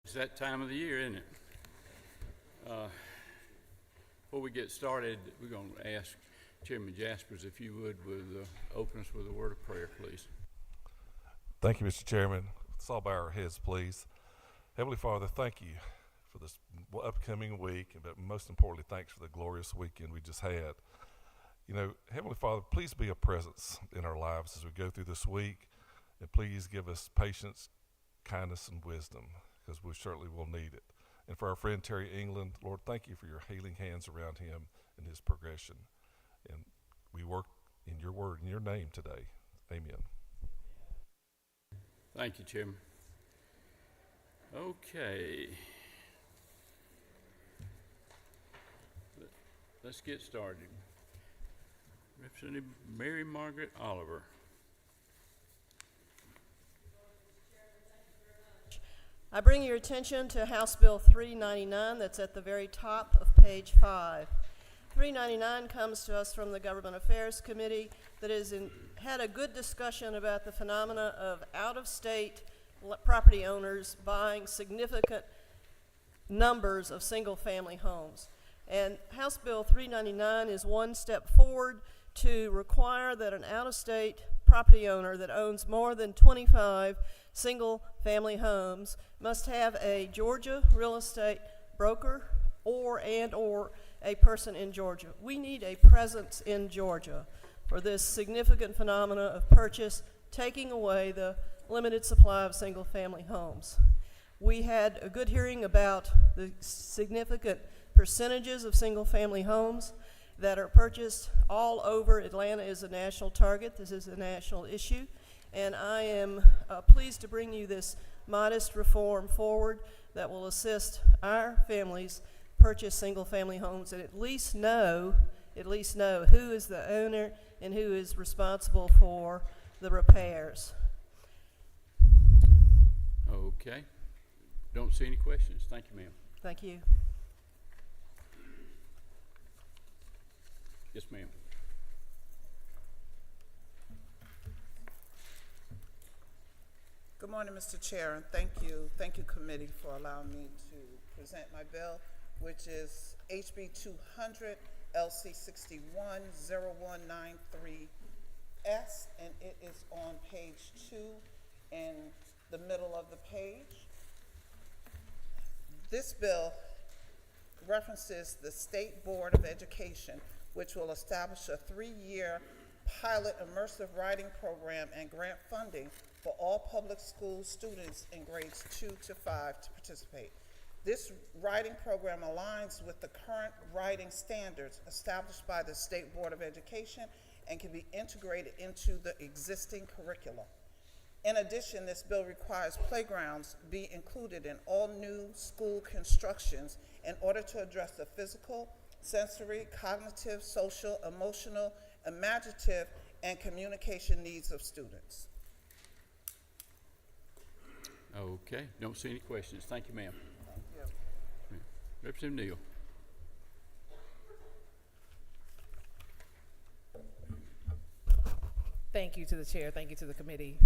It's that time of the year, isn't it? Before we get started, we're going to ask Chairman Jaspers if you would open us with a word of prayer, please. Thank you, Mr. Chairman. Let's all bow our heads, please. Heavenly Father, thank you for this upcoming week, but most importantly, thanks for the glorious weekend we just had. You know, Heavenly Father, please be a presence in our lives as we go through this week, and please give us patience, kindness, and wisdom, because we certainly will need it. And for our friend Terry England, Lord, thank you for your healing hands around him and his progression. And we work in your word, in your name today. Amen. Thank you, Chairman. Okay. Let's get started. Representative Mary Margaret Oliver. I bring your attention to House Bill 399 that's at the very top of page 5. 399 comes to us from the Government Affairs Committee that has had a good discussion about the phenomena of out-of-state property owners buying significant numbers of single-family homes. And House Bill 399 is one step forward to require that an out-of-state property owner that owns more than 25 single-family homes must have a Georgia real estate broker or a person in Georgia. We need a presence in Georgia for this significant phenomena of purchase, taking away the limited supply of single-family homes. We had a good hearing about the significant percentages of single-family homes that are purchased all over. Atlanta is a national target. This is a national issue. And I am pleased to bring you this modest reform forward that will assist our families purchase single-family homes and at least know who is the owner and who is responsible for the repairs. Okay. Don't see any questions. Thank you, ma'am. Thank you. Yes, ma'am. Good morning, Mr. Chair, and thank you, committee, for allowing me to present my bill, which is HB 200 LC 610193S, and it is on page 2 in the middle of the page. This bill references the State Board of Education, which will establish a 3-year pilot immersive writing program and grant funding for all public school students in grades 2 to 5 to participate. This writing program aligns with the current writing standards established by the State Board of Education and can be integrated into the existing curriculum. In addition, this bill requires playgrounds be included in all new school constructions in order to address the physical, sensory, cognitive, social, emotional, imaginative, and communication needs of students. Okay. Don't see any questions. Thank you, ma'am. Thank you. Representative Neal. Thank you to the chair. Thank you to the committee.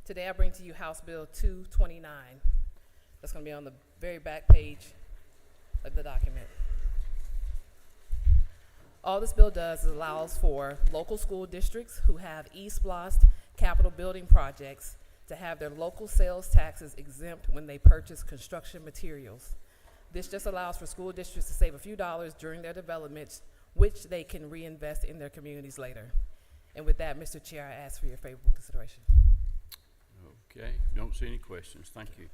Today I bring to you House Bill 229. That's going to be on the very back page of the document. All this bill does is allows for local school districts who have eSPLOST capital building projects to have their local sales taxes exempt when they purchase construction materials. This just allows for school districts to save a few dollars during their developments, which they can reinvest in their communities later. And with that, Mr. Chair, I ask for your favorable consideration. Okay. Don't see any questions. Thank you.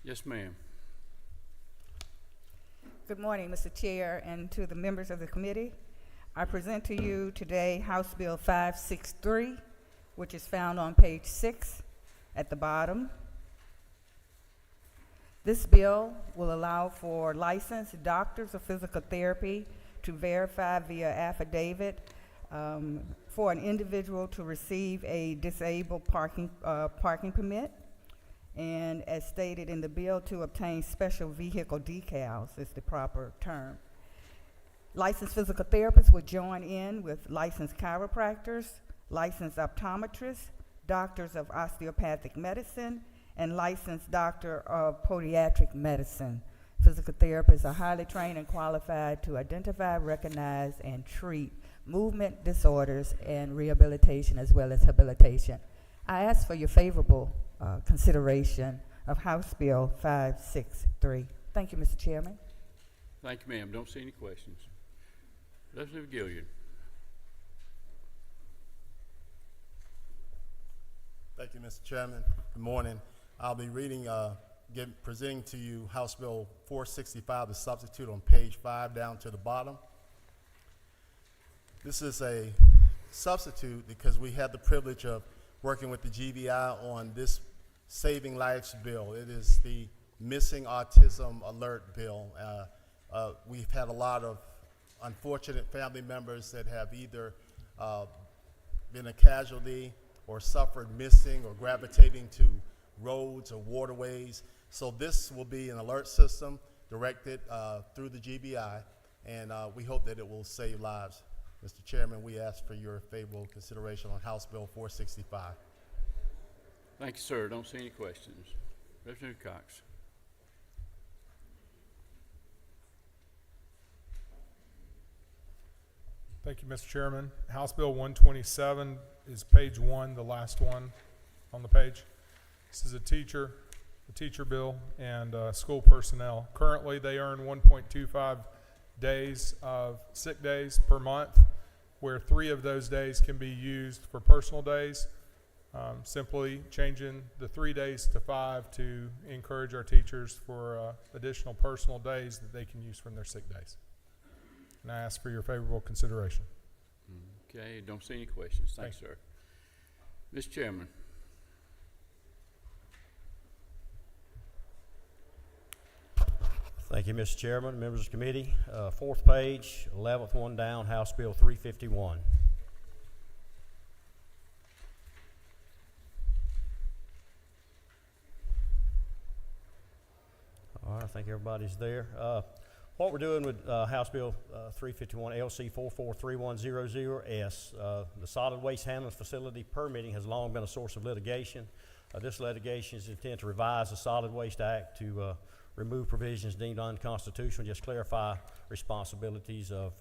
Yes, ma'am. Good morning, Mr. Chair, and to the members of the committee. I present to you today House Bill 563, which is found on page 6 at the bottom. This bill will allow for licensed doctors of physical therapy to verify via affidavit for an individual to receive a disabled parking permit, and as stated in the bill, to obtain special vehicle decals is the proper term. Licensed physical therapists would join in with licensed chiropractors, licensed optometrists, doctors of osteopathic medicine, and licensed doctor of podiatric medicine. Physical therapists are highly trained and qualified to identify, recognize, and treat movement disorders and rehabilitation as well as habilitation. I ask for your favorable consideration of House Bill 563. Thank you, Mr. Chairman. Thank you, ma'am. Don't see any questions. Representative Gilliard. Thank you, Mr. Chairman. Good morning. I'll be reading, presenting to you House Bill 465, the substitute on page 5 down to the bottom. This is a substitute because we had the privilege of working with the GBI on this Saving Lives bill. It is the Missing Autism Alert bill. We've had a lot of unfortunate family members that have either been a casualty or suffered missing or gravitating to roads or waterways. So this will be an alert system directed through the GBI, and we hope that it will save lives. Mr. Chairman, we ask for your favorable consideration on House Bill 465. Thank you, sir. Don't see any questions. Representative Cox. Thank you, Mr. Chairman. House Bill 127 is page 1, the last one on the page. This is a teacher bill, and school personnel. Currently, they earn 1.25 days of sick days per month, where 3 of those days can be used for personal days. Simply changing the 3 days to 5 to encourage our teachers for additional personal days that they can use from their sick days. And I ask for your favorable consideration. Okay, don't see any questions. Thanks, sir. Mr. Chairman. Thank you, Mr. Chairman, members of the committee. 4th page, 11th one down, House Bill 351. All right, I think everybody's there. What we're doing with House Bill 351 LC 443100S, the solid waste handling facility permitting has long been a source of litigation. This litigation is intended to revise the Solid Waste Act to remove provisions deemed unconstitutional, just clarify responsibilities of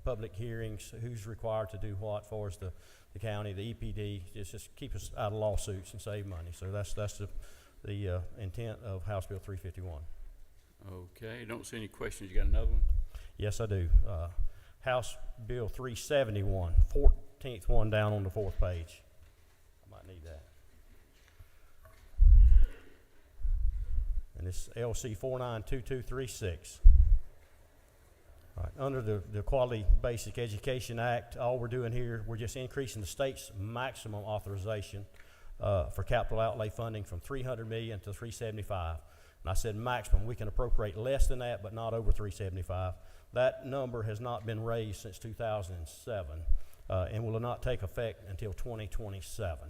public hearings, who's required to do what for us, the county, the EPD, just keep us out of lawsuits and save money. So that's the intent of House Bill 351. Okay, don't see any questions. You got another one? Yes, I do. House Bill 371, 14th one down on the 4th page. I might need that. And it's LC 492236. All right, under the Quality Basic Education Act, all we're doing here, we're just increasing the state's maximum authorization for capital outlay funding from $300 million to $375. And I said maximum. We can appropriate less than that, but not over $375. That number has not been raised since 2007, and will not take effect until 2027.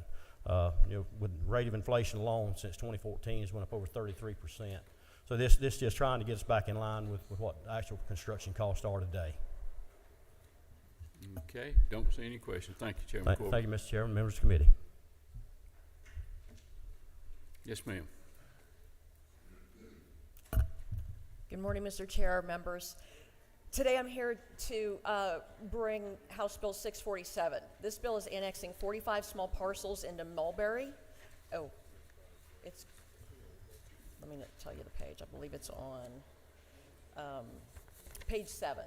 With rate of inflation alone since 2014 has went up over 33%. So this just trying to get us back in line with what actual construction costs are today. Okay, don't see any questions. Thank you, Chairman Corbett. Thank you, Mr. Chairman, members of the committee. Yes, ma'am. Good morning, Mr. Chair, members. Today I'm here to bring House Bill 647. This bill is annexing 45 small parcels into Mulberry. Oh, it's, let me tell you the page. I believe it's on page 7.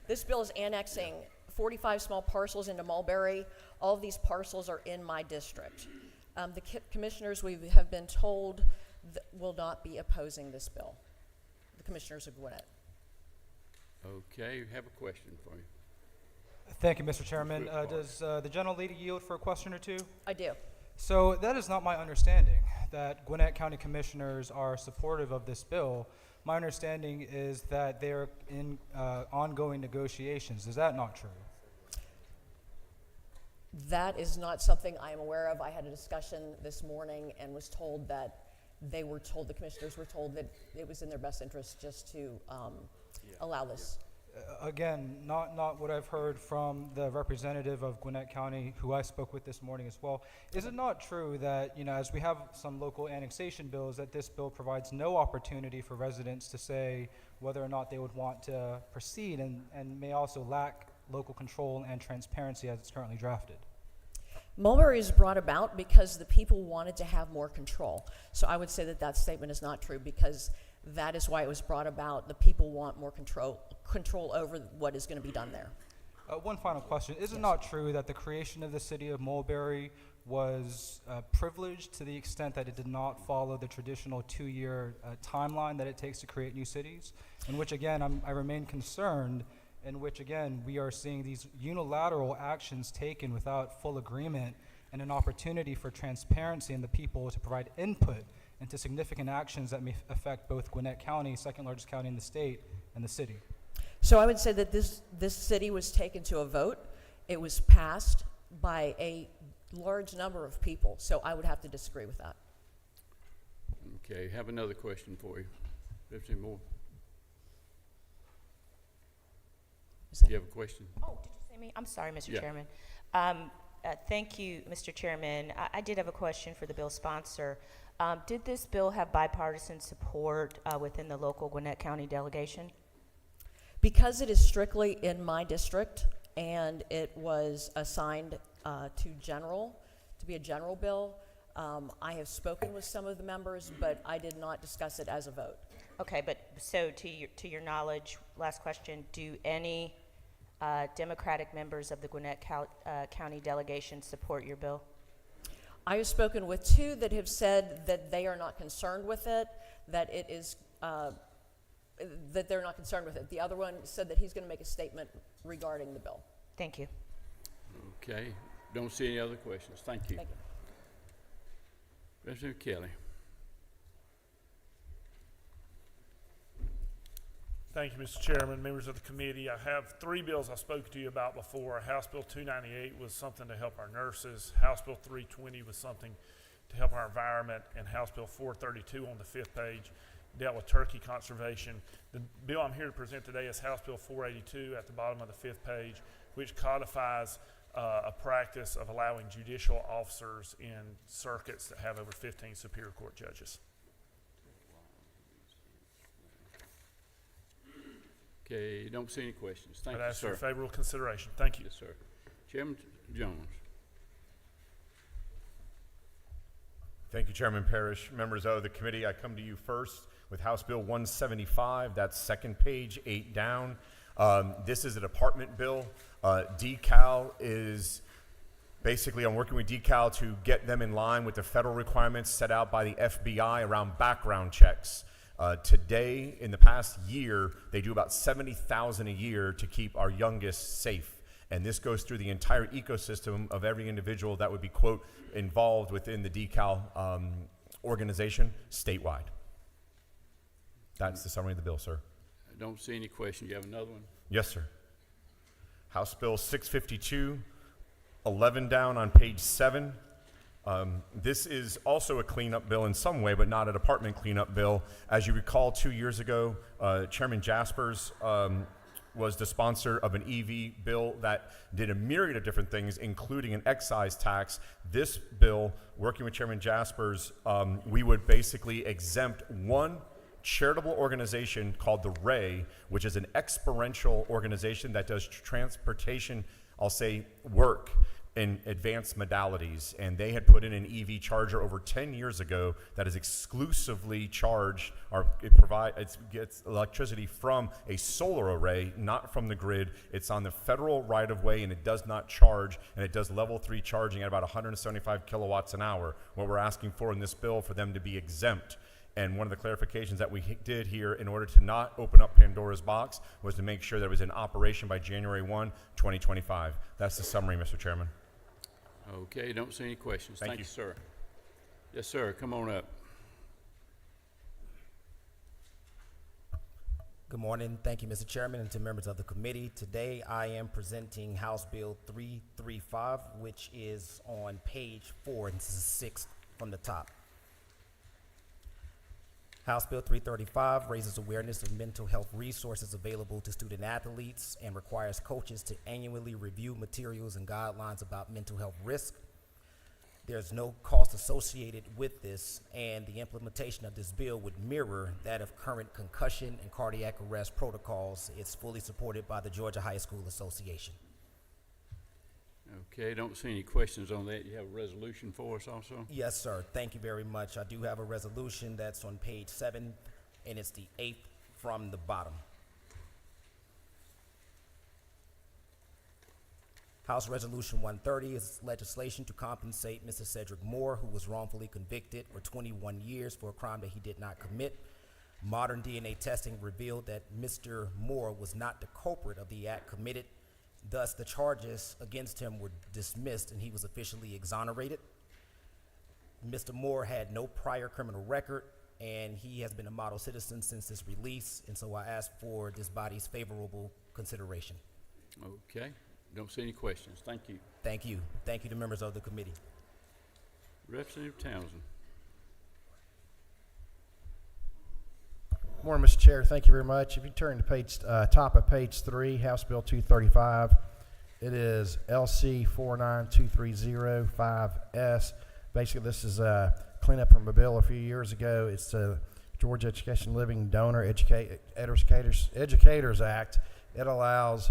This bill is annexing 45 small parcels into Mulberry. All of these parcels are in my district. The commissioners, we have been told, will not be opposing this bill. The commissioners of Gwinnett. Okay, have a question for you. Thank you, Mr. Chairman. Does the general leader yield for a question or two? I do. So that is not my understanding, that Gwinnett County Commissioners are supportive of this bill. My understanding is that they're in ongoing negotiations. Is that not true? That is not something I am aware of. I had a discussion this morning and was told that the commissioners were told that it was in their best interest just to allow this. again, not what I've heard from the representative of Gwinnett County, who I spoke with this morning as well. Is it not true that, as we have some local annexation bills, that this bill provides no opportunity for residents to say whether or not they would want to proceed, and may also lack local control and transparency as it's currently drafted? Mulberry is brought about because the people wanted to have more control. So I would say that that statement is not true, because that is why it was brought about. The people want more control over what is going to be done there. One final question. Is it not true that the creation of the city of Mulberry was privileged to the extent that it did not follow the traditional 2-year timeline that it takes to create new cities? In which, again, I remain concerned, in which, again, we are seeing these unilateral actions taken without full agreement and an opportunity for transparency in the people to provide input into significant actions that may affect both Gwinnett County, second largest county in the state, and the city. So I would say that this city was taken to a vote. It was passed by a large number of people. So I would have to disagree with that. Okay, have another question for you. 15 more. Do you have a question? Oh, did you say me? I'm sorry, Mr. Yeah. Chairman. Thank you, Mr. Chairman. I did have a question for the bill sponsor. Did this bill have bipartisan support within the local Gwinnett County delegation? Because it is strictly in my district and it was assigned to be a general bill, I have spoken with some of the members, but I did not discuss it as a vote. Okay, but so to your knowledge, last question, do any Democratic members of the Gwinnett County delegation support your bill? I have spoken with 2 that have said that they are not concerned with it, that it is, that they're not concerned with it. The other one said that he's going to make a statement regarding the bill. Thank you. Okay, don't see any other questions. Thank you. Thank you. Representative Kelly. Thank you, Mr. Chairman, members of the committee. I have 3 bills I spoke to you about before. House Bill 298 was something to help our nurses. House Bill 320 was something to help our environment. And House Bill 432 on the 5th page dealt with turkey conservation. The bill I'm here to present today is House Bill 482 at the bottom of the 5th page, which codifies a practice of allowing judicial officers in circuits that have over 15 Superior Court judges. Okay, don't see any questions. Thank I'd you, ask for sir. favorable consideration. Thank you. Yes, sir. Chairman Jones. Thank you, Chairman Parrish. Members of the committee, I come to you first with House Bill 175. That's second page, 8 down. This is a department bill. DECAL is basically, I'm working with DECAL to get them in line with the federal requirements set out by the FBI around background checks. Today, in the past year, they do about 70,000 a year to keep our youngest safe. And this goes through the entire ecosystem of every individual that would be, quote, involved within the DECAL organization statewide. That's the summary of the bill, sir. I don't see any questions. You have another one? Yes, sir. House Bill 652, 11 down on page 7. This is also a cleanup bill in some way, but not a department cleanup bill. As you recall, 2 years ago, Chairman Jaspers was the sponsor of an EV bill that did a myriad of different things, including an excise tax. This bill, working with Chairman Jaspers, we would basically exempt one charitable organization called the RAY, which is an experiential organization that does transportation, I'll say, work in advanced modalities. And they had put in an EV charger over 10 years ago that is exclusively charged, or it gets electricity from a solar array, not from the grid. It's on the federal right-of-way, and it does not charge, and it does level 3 charging at about 175 kilowatts an hour. What we're asking for in this bill for them to be exempt. And one of the clarifications that we did here in order to not open up Pandora's box was to make sure that it was in operation by January 1, 2025. That's the summary, Mr. Chairman. Okay, don't see any questions. Thank Thank you. you, sir. Yes, sir, come on up. Good morning. Thank you, Mr. Chairman, and to members of the committee. Today, I am presenting House Bill 335, which is on page 4, and this is 6 from the top. House Bill 335 raises awareness of mental health resources available to student athletes and requires coaches to annually review materials and guidelines about mental health risk. There's no cost associated with this, and the implementation of this bill would mirror that of current concussion and cardiac arrest protocols. It's fully supported by the Georgia High School Association. Okay, don't see any questions on that. You have a resolution for us also? Yes, sir. Thank you very much. I do have a resolution that's on page 7, and it's the 8th from the bottom. House Resolution 130 is legislation to compensate Mr. Cedric Moore, who was wrongfully convicted for 21 years for a crime that he did not commit. Modern DNA testing revealed that Mr. Moore was not the culprit of the act committed. Thus, the charges against him were dismissed and he was officially exonerated. Mr. Moore had no prior criminal record, and he has been a model citizen since his release, and so I ask for this body's favorable consideration. Okay, don't see any questions. Thank you. Thank you. Thank you to members of the committee. Representative Townsend. Morning, Mr. Chair. Thank you very much. If you turn to page, top of page 3, House Bill 235, it is LC 49230-5S. Basically, this is a cleanup from a bill a few years ago. It's the Georgia Education Living Donor Educators Act. It allows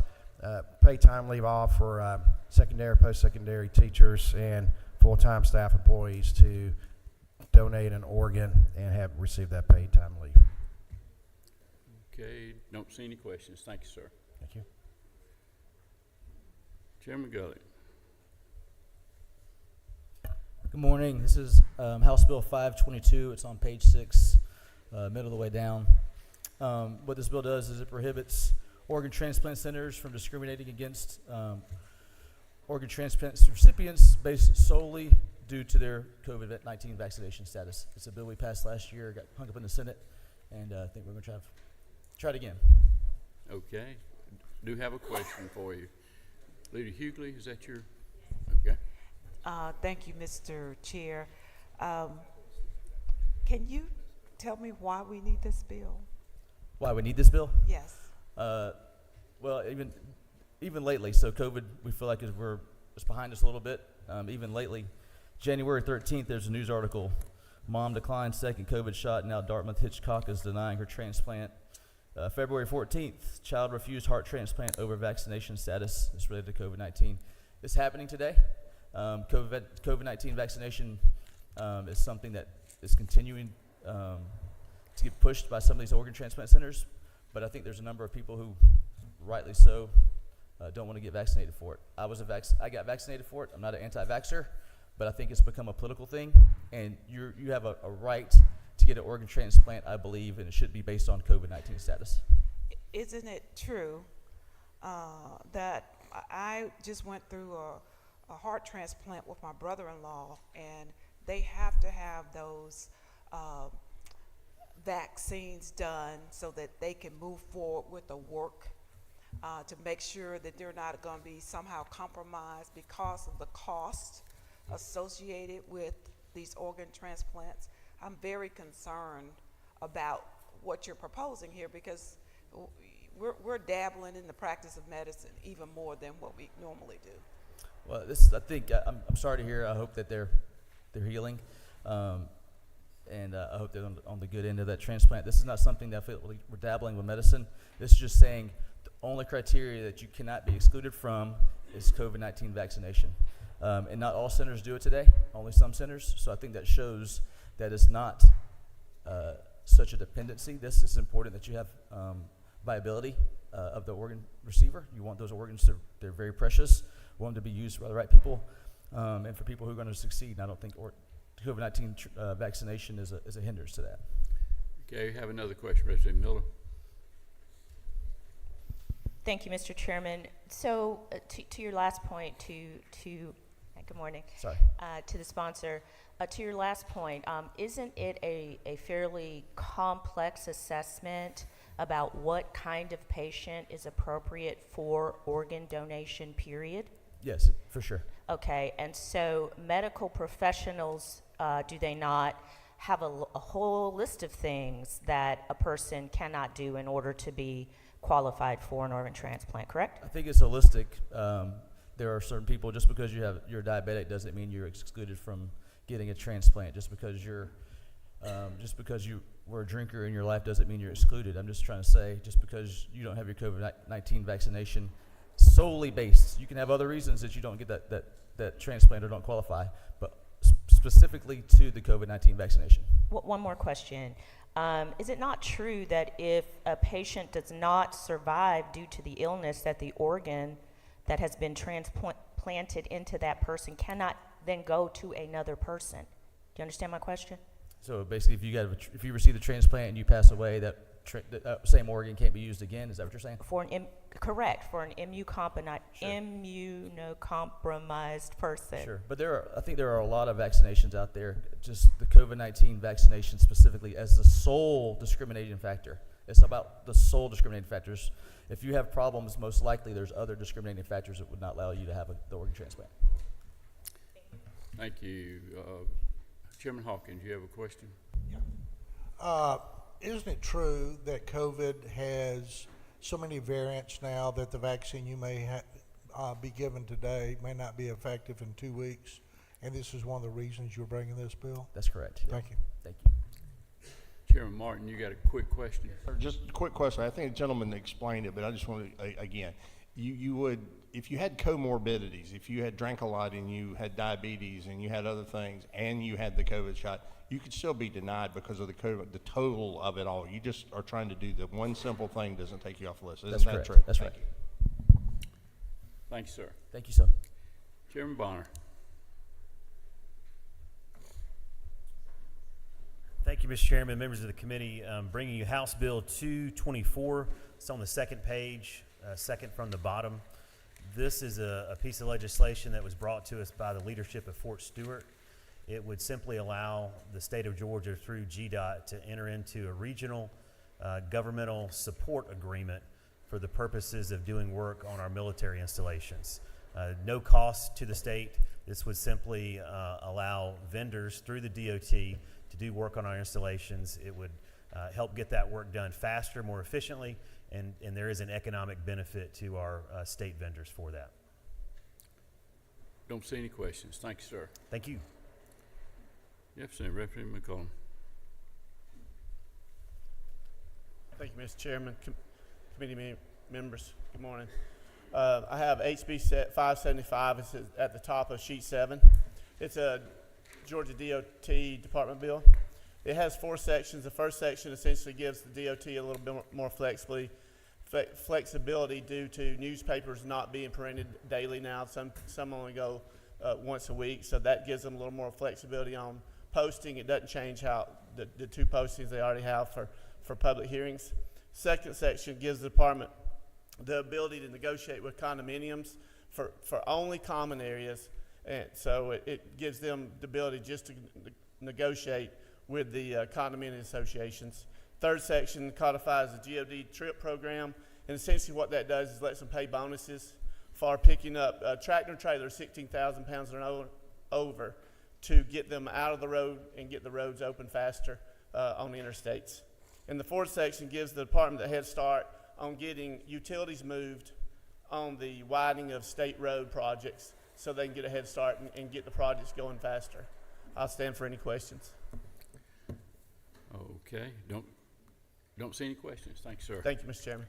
paid time leave off for secondary, post-secondary teachers and full-time staff employees to donate an organ and have received that paid time leave. Okay, don't see any questions. Thank you, sir. Thank you. Chairman Gulley. Good morning. This is House Bill 522. It's on page 6, middle of the way down. What this bill does is it prohibits organ transplant centers from discriminating against organ transplant recipients based solely due to their COVID-19 vaccination status. It's a bill we passed last year, got hung up in the Senate, and I think we're going to try it again. Okay, do have a question for you. Leader Hughley, is that your? Okay. Thank you, Mr. Chair. Can you tell me why we need this bill? Why we need this bill? Yes. Well, even lately, so COVID, we feel like it's behind us a little bit. Even lately, January 13th, there's a news article. Mom declined second COVID shot. Now Dartmouth Hitchcock is denying her transplant. February 14th, child refused heart transplant over vaccination status. It's related to COVID-19. It's happening today. COVID-19 vaccination is something that is continuing to get pushed by some of these organ transplant centers, but I think there's a number of people who, rightly so, don't want to get vaccinated for it. I got vaccinated for it. I'm not an anti-vaxxer, but I think it's become a political thing, and you have a right to get an organ transplant, I believe, and it should be based on COVID-19 status. Isn't it true that I just went through a heart transplant with my brother-in-law, and they have to have those vaccines done so that they can move forward with the work to make sure that they're not going to be somehow compromised because of the cost associated with these organ transplants. I'm very concerned about what you're proposing here because we're dabbling in the practice of medicine even more than what we normally do. Well, I think I'm sorry to hear. I hope that they're healing, and I hope they're on the good end of that transplant. This is not something that I feel we're dabbling with medicine. This is just saying the only criteria that you cannot be excluded from is COVID-19 vaccination, and not all centers do it today. Only some centers. So I think that shows that it's not such a dependency. This is important that you have viability of the organ receiver. You want those organs; they're very precious. Want them to be used by the right people, and for people who are going to succeed. And I don't think COVID-19 vaccination is a hindrance to that. Okay, we have another question, Representative Miller. Thank you, Mr. Chairman. So to your last point, good morning. Sorry. To the sponsor, to your last point, isn't it a fairly complex assessment about what kind of patient is appropriate for organ donation, period? Yes, for sure. Okay, and so medical professionals, do they not have a whole list of things that a person cannot do in order to be qualified for an organ transplant, correct? I think it's holistic. There are certain people, just because you're diabetic doesn't mean you're excluded from getting a transplant. Just because you were a drinker in your life doesn't mean you're excluded. I'm just trying to say, just because you don't have your COVID-19 vaccination solely based, you can have other reasons that you don't get that transplant or don't qualify, but specifically to the COVID-19 vaccination. One more question. Is it not true that if a patient does not survive due to the illness, that the organ that has been transplanted into that person cannot then go to another person? Do you understand my question? So basically, if you receive the transplant and you pass away, that same organ can't be used again. Is that what you're saying? Correct, for an immunocompromised person. Sure, but I think there are a lot of vaccinations out there. Just the COVID-19 vaccination specifically as the sole discriminating factor. It's about the sole discriminating factors. If you have problems, most likely there's other discriminating factors that would not allow you to have the organ transplant. Thank you. Chairman Hawkins, you have a question? Isn't it true that COVID has so many variants now that the vaccine you may be given today may not be effective in 2 weeks? And this is one of the reasons you're bringing this bill? That's correct. Yeah. Thank you. Thank you. Chairman Martin, you got a quick question? Just a quick question. I think the gentleman explained it, but I just want to, again, you would, if you had comorbidities, if you had drank a lot and you had diabetes and you had other things and you had the COVID shot, you could still be denied because of the COVID, the total of it all. You just are trying to do the one simple thing doesn't take you off the list. Isn't that true? That's Thank right. you. Thank you, sir. Thank you, sir. Chairman Bonner. Thank you, Mr. Chairman, members of the committee. Bringing you House Bill 224. It's on the second page, second from the bottom. This is a piece of legislation that was brought to us by the leadership of Fort Stewart. It would simply allow the state of Georgia through GDOT to enter into a regional governmental support agreement for the purposes of doing work on our military installations. No cost to the state. This would simply allow vendors through the DOT to do work on our installations. It would help get that work done faster, more efficiently, and there is an economic benefit to our state vendors for that. Don't see any questions. Thank you, sir. Thank you. Yes, sir. Representative McCollum. Thank you, Mr. Chairman, committee members. Good morning. I have HB 575. It's at the top of sheet 7. It's a Georgia DOT department bill. It has 4 sections. The first section essentially gives the DOT a little bit more flexibility due to newspapers not being printed daily now. Some only go once a week, so that gives them a little more flexibility on posting. It doesn't change how the 2 postings they already have for public hearings. Second section gives the department the ability to negotiate with condominiums for only common areas, and so it gives them the ability just to negotiate with the condominium associations. Third section codifies the GOD TRIP program, and essentially what that does is lets them pay bonuses for picking up tractor and trailer 16,000 pounds and over to get them out of the road and get the roads open faster on the interstates. And the fourth section gives the department a head start on getting utilities moved on the widening of state road projects so they can get a head start and get the projects going faster. I'll stand for any questions. Okay. Don't see any questions. Thank you, sir. Thank you, Mr. Chairman.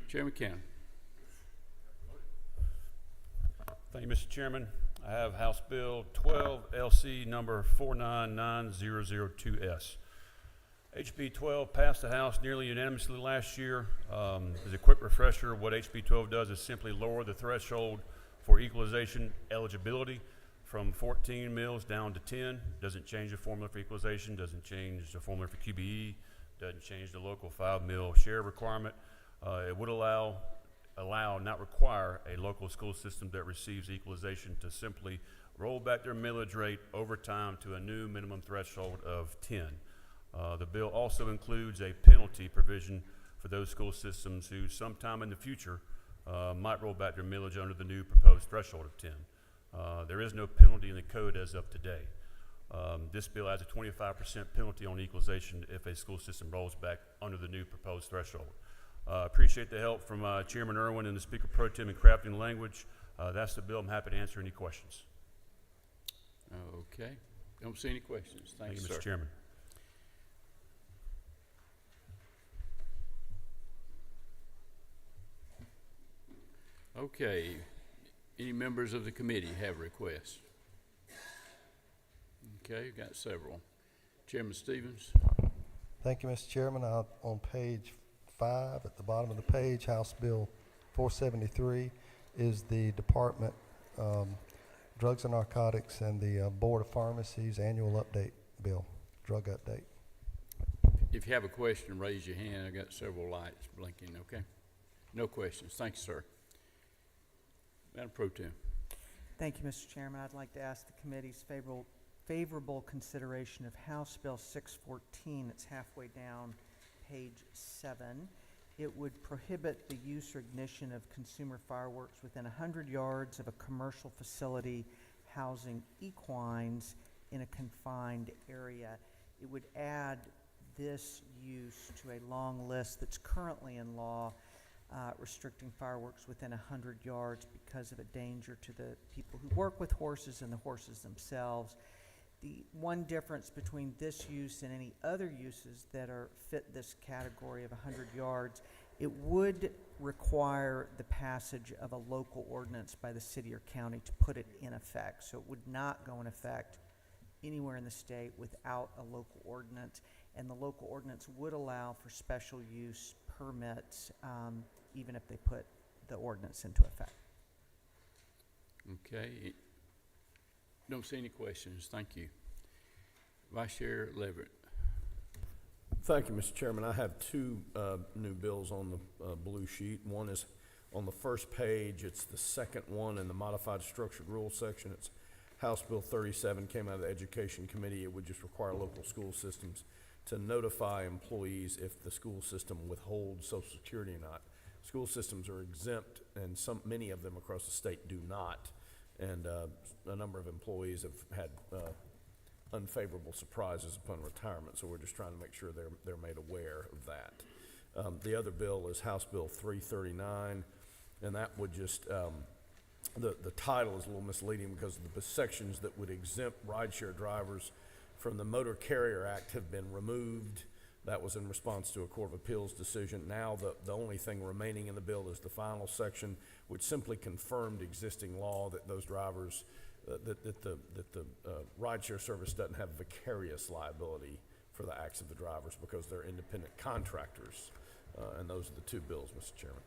Chairman Cannon. Thank you, Mr. Chairman. I have House Bill 12, LC number 499002S. HB 12 passed the House nearly unanimously last year. As a quick refresher, what HB 12 does is simply lower the threshold for equalization eligibility from 14 mills down to 10. Doesn't change the formula for equalization, doesn't change the formula for QBE, doesn't change the local 5 mill share requirement. It would allow, not require, a local school system that receives equalization to simply roll back their millage rate over time to a new minimum threshold of 10. The bill also includes a penalty provision for those school systems who sometime in the future might roll back their millage under the new proposed threshold of 10. There is no penalty in the code as of today. This bill adds a 25% penalty on equalization if a school system rolls back under the new proposed threshold. Appreciate the help from Chairman Irwin and the Speaker Pro Tem in crafting the language. That's the bill. I'm happy to answer any questions. Okay. Don't see any questions. Thank you, sir. Mr. Chairman. Okay. Any members of the committee have requests? Okay, got several. Chairman Stevens. Thank you, Mr. Chairman. On page 5, at the bottom of the page, House Bill 473 is the Department Drugs and Narcotics and the Board of Pharmacies annual update bill, drug update. If you have a question, raise your hand. I got several lights blinking, okay? No questions. Thank you, sir. Madam Pro Tem. Thank you, Mr. Chairman. I'd like to ask the committee's favorable consideration of House Bill 614. It's halfway down page 7. It would prohibit the use or ignition of consumer fireworks within 100 yards of a commercial facility housing equines in a confined area. It would add this use to a long list that's currently in law restricting fireworks within 100 yards because of a danger to the people who work with horses and the horses themselves. The one difference between this use and any other uses that fit this category of 100 yards, it would require the passage of a local ordinance by the city or county to put it in effect. So it would not go in effect anywhere in the state without a local ordinance, and the local ordinance would allow for special use permits even if they put the ordinance into effect. Okay. Don't see any questions. Thank you. Vice Chair Leverett. Thank you, Mr. Chairman. I have two new bills on the blue sheet. One is on the first page. It's the second one in the modified structured rules section. It's House Bill 37, came out of the Education Committee. It would just require local school systems to notify employees if the school system withholds Social Security or not. School systems are exempt, and many of them across the state do not. And a number of employees have had unfavorable surprises upon retirement, so we're just trying to make sure they're made aware of that. The other bill is House Bill 339, and that would just, the title is a little misleading because the sections that would exempt rideshare drivers from the Motor Carrier Act have been removed. That was in response to a Court of Appeals decision. Now the only thing remaining in the bill is the final section, which simply confirmed existing law that those drivers, that the rideshare service doesn't have vicarious liability for the acts of the drivers because they're independent contractors. And those are the two bills, Mr. Chairman.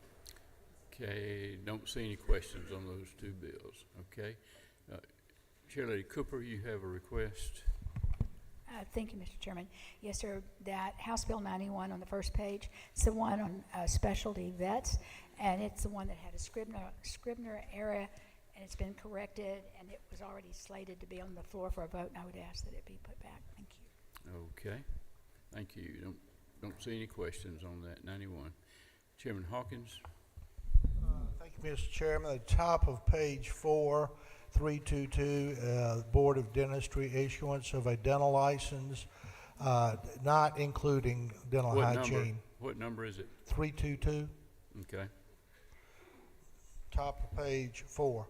Okay, don't see any questions on those two bills. Okay. Chair Lady Cooper, you have a request. Thank you, Mr. Chairman. Yes, sir. That House Bill 91 on the first page, it's the one on specialty vets, and it's the one that had a Scribner error, and it's been corrected, and it was already slated to be on the floor for a vote, and I would ask that it be put back. Thank you. Okay. Thank you. Don't see any questions on that 91. Chairman Hawkins. Thank you, Mr. Chairman. At the top of page 4, 322, Board of Dentistry issuance of a dental license, not including dental hygiene. What number is it? 322. Okay. Top of page 4.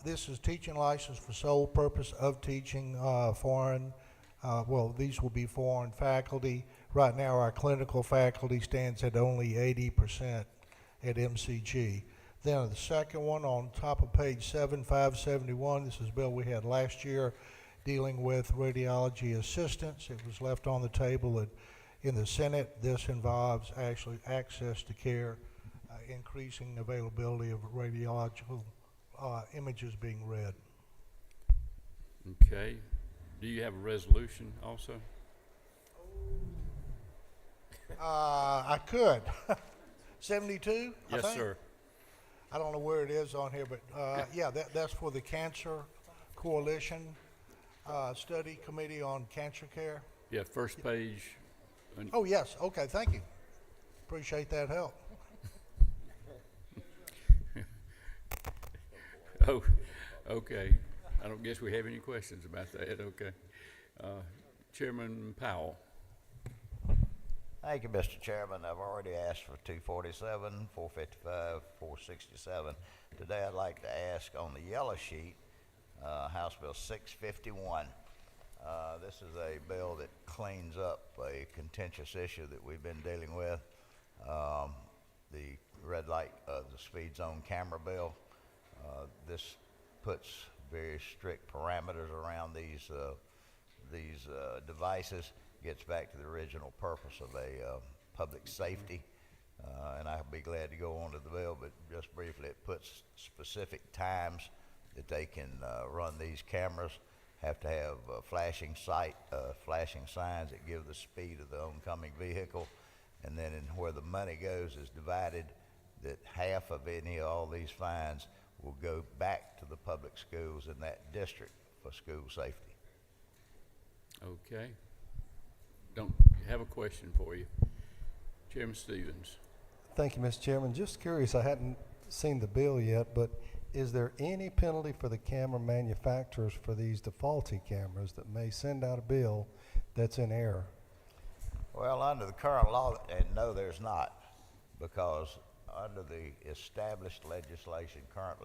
This is teaching license for sole purpose of teaching foreign. Well, these will be foreign faculty. Right now, our clinical faculty stands at only 80% at MCG. Then the second one on top of page 7, 571, this is a bill we had last year dealing with radiology assistants. It was left on the table in the Senate. This involves actually access to care, increasing availability of radiological images being read. Okay. Do you have a resolution also? I could. 72? Yes, I think. sir. I don't know where it is on here, but yeah, that's for the Cancer Coalition Study Committee on Cancer Care. Yeah, first page. Oh, yes. Okay, thank you. Appreciate that help. Okay, I don't guess we have any questions about that, okay. Chairman Powell. Thank you, Mr. Chairman. I've already asked for 247, 455, 467. Today I'd like to ask on the yellow sheet, House Bill 651. This is a bill that cleans up a contentious issue that we've been dealing with. The red light, the speed zone camera bill. This puts very strict parameters around these devices. Gets back to the original purpose of a public safety, and I'll be glad to go on to the bill, but just briefly, it puts specific times that they can run these cameras, have to have flashing signs that give the speed of the oncoming vehicle, and then where the money goes is divided, that half of all these fines will go back to the public schools in that district for school safety. Okay. Don't have a question for you. Chairman Stevens. Thank you, Mr. Chairman. Just curious, I hadn't seen the bill yet, but is there any penalty for the camera manufacturers for these defaulty cameras that may send out a bill that's in error? Well, under the current law, and no, there's not, because under the established legislation currently,